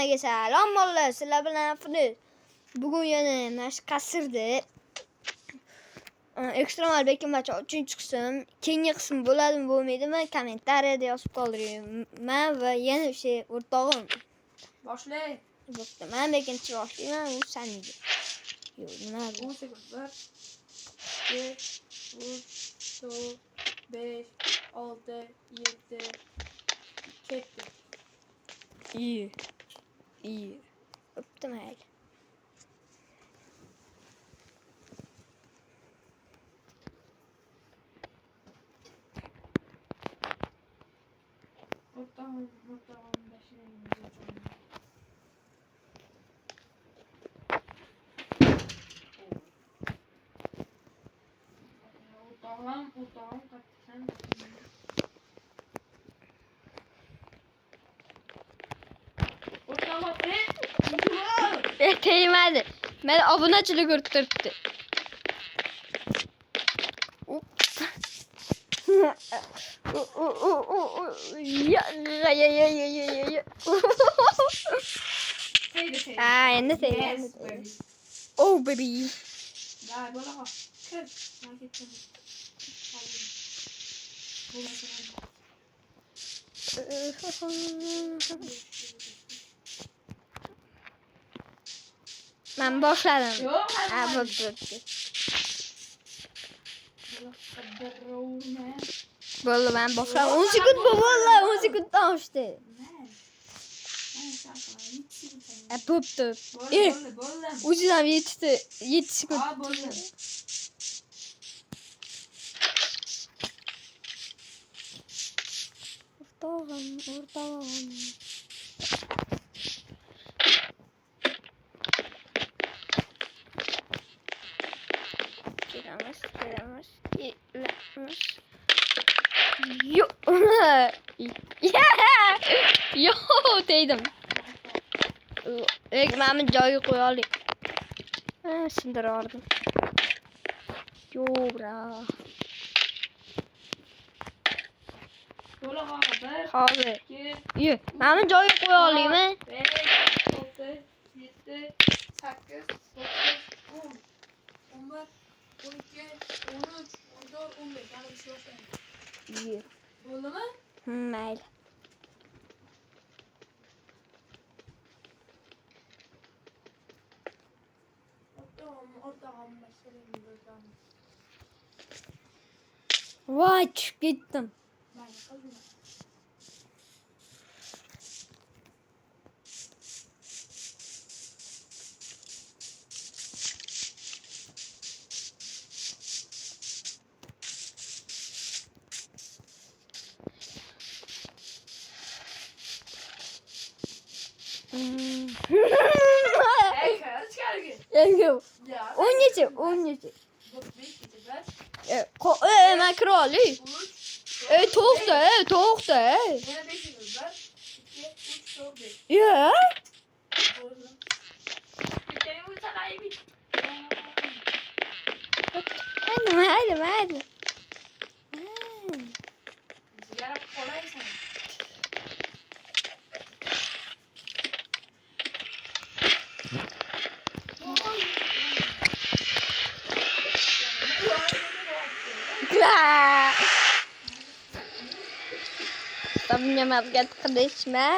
Hammaga salom bolalar, sizlar bilan Firdevs. Bugun yana mana qasrda ekstremal bekamacha 3-qism, keyingi qism bo'ladimi, bo'lmaydimi? Kommentariyada yozib qoldiringlar va yana o'sha o'rtog'im Boshla. bo'pti. Men bekinchi boshlayman, u saniga. Yo'q, nima bu? 10 sekund. 1 2 3 4 5 6 7 ketdi. İyi. İyi. Öptüm mayli. O'rtog'im qattiqsan. Değmedi. Ben obunachilik o'rtiribdi. Endi tegdi. Oh baby. Ya bola qol. Kir. Men ketdim. Ben boshladim. Yo'q, Ha, bo'pti. Bo'ldi, men boshladim. 10 sekund bo'ldi, 10 sekunddan oshdi. Bo'pti. O'zidan yetdi. 7 sekund. Ha, bo'ldi. O'rtog'im. Giramiz. Yo. Yo, deydim. Ekmeğimi joyi qo'yaylik. Sindirardim. Yo, bra. Bola qol. Hozir. 2 Yo, meni joyi qo'yalikmi? 5 6 7 8 9 10 11 12 13 14 15 yani bir şey yok yani. Yo. Oldu mu? Mayli. Ortağım başlayayım buradan. Voy, tushib ketdim. Ben kızım. Kaç geldi? Yo. Ya. 10 necha? 5 geceler. Men kira olay. 3 To'xta. Yine 5 geceler. 2 3 4 5. Yo. Mayli. Sigara kolay sana. Tam nyematga qilishma.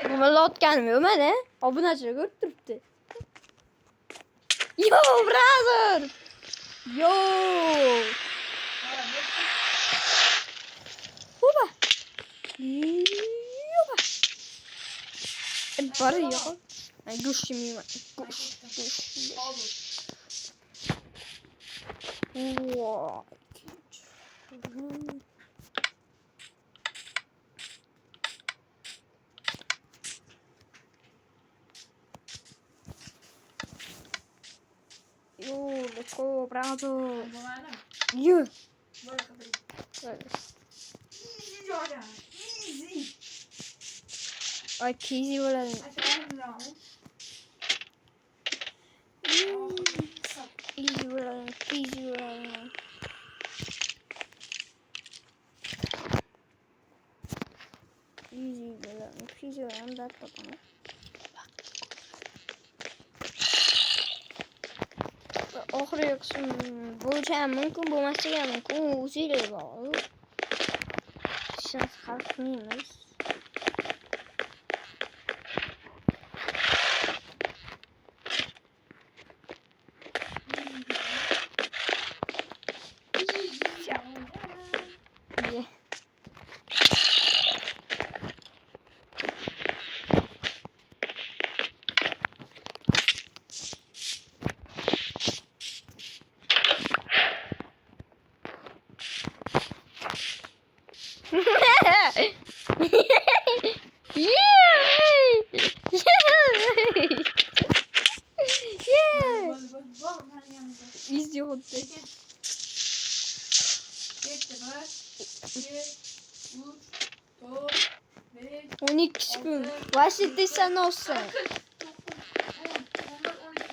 Buni otganim yo'q mana. Obunachilik o'rtiribdi. Yo, brother. Yo. Hoba. Bari yo'q. Ay go'shtimi yeyman. Wow. Yo, let's go, brother. Yo. Ay, cheesy bo'ladi. Easy bo'ladi. bo'lishi ham mumkin, bo'lmasligi ham mumkin. U o'ziga bog'liq. Ishimiz hal qilmaymiz. Ye. İzliyor hadi. Yetti. 1, 2, 3, 4, 5, 12 gün. Başladıysan olsun. 9, 10, 11,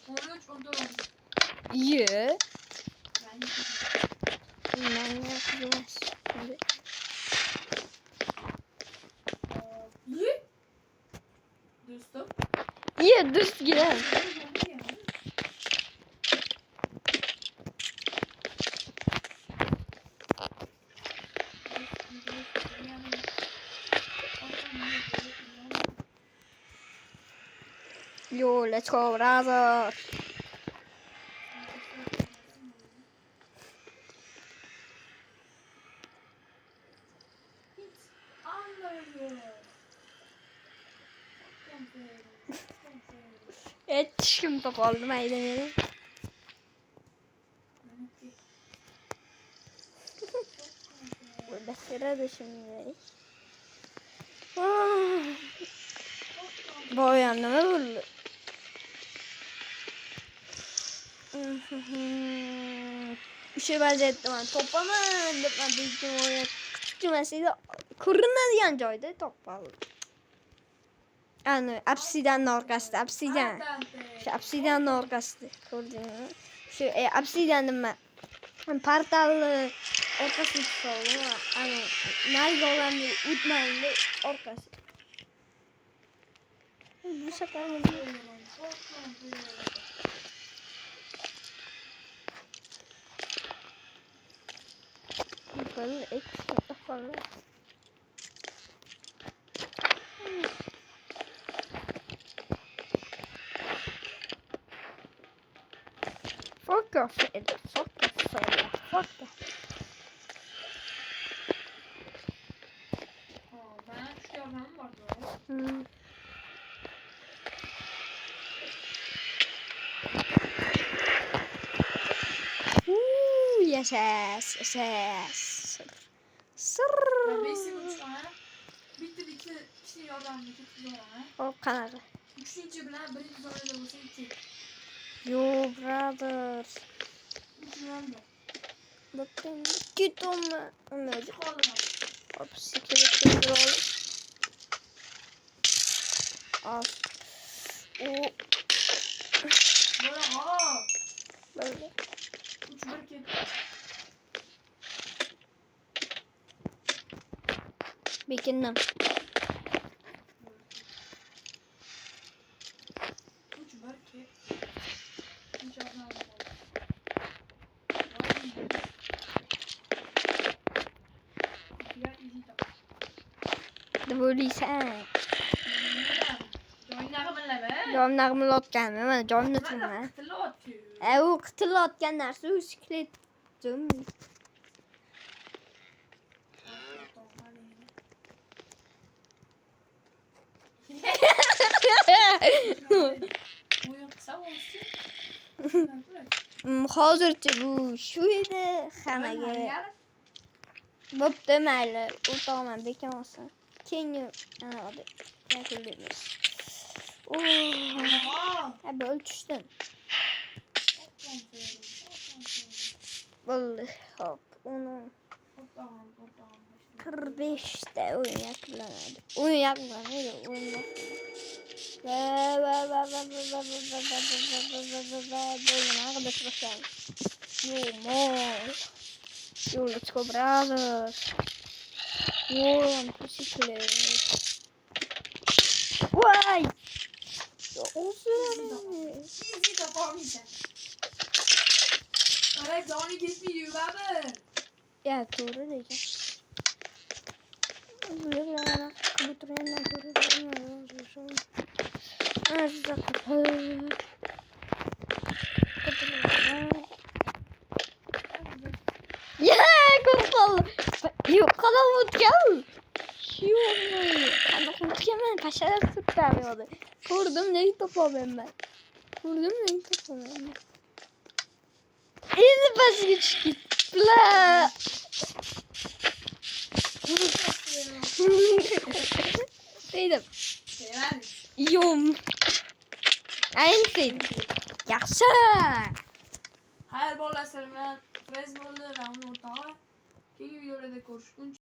12, 13, 14, 15. İyi. Ben Ben yapacağım. iyi. Dostum. İyi düz gidelim. Yo, let's go, brother. Evet, şimdi top aldım, eğlenelim. Burada sırada şimdi. Bu yanına vurdu. Bir şey benzettim ben. Toplama ben büyüktüm oraya. Küçük cümlesiydi. Kırına diyen joydu topladı. Yani apsidanın orkası. Apsidan. Şu apsidanın orkası. Gördün mü? Şu apsidanın ben partallı orkası tutuldu. Hani nerede olan bir utmanlı orkası. Bu sefer mi? Böyle ekstra falan. Fuck off, fuck off, fuck off. Ben şu yavrağım vardı. Yes, yes, yes, yes. Ben 5 seviyorum şu an. Bitti. Şey yavrağım bitti. O kanadı. Üçüncü bilen birinci zoruyla olsa iki. Yo, brother. Üçüncü. Bakın, git onu. Onu Çıkalım. hop, sikir oğlum. Al. O. Böyle aa. Böyle. 3-1-2. Bekindim. 3-1-2. Hiç anlamadım. Det var ju sen. Camlarımı lot gelmiyor. Ben camını tutma. O kıtılı lot gelirse bisiklet. Hozircha bu shu edi xanaga. Bo'pti mayli, o'rtog'man bekin olsin. Keyingi yakunlaymiz. Böyle düştüm. Vallahi hop onu 45'te oyun yaklandı. Oyun yaklandı. Oyun böyle arkadaş başlayalım. Yo, let's go brothers. Yo, bisiklet. Vay. Olsun. Easy kapamayacağım. Hayır canı gitmiyor abi. Ya doğru diyeceğim. Böyle götürenler götürenler. Azıcık ya kurtul. Yok kalamut gel. Yok. Kalamut hemen paşalar tutarıyordu. Vurdum neyi toplamam ben. Vurdum neyi toplamam ben. İyi bas güç git. La. Değdim. Sever. Yum. Aynı şey. Yaşa. Hayır bolla selam. Bez bolla round ortağı. Ki videoda da görüşürüz.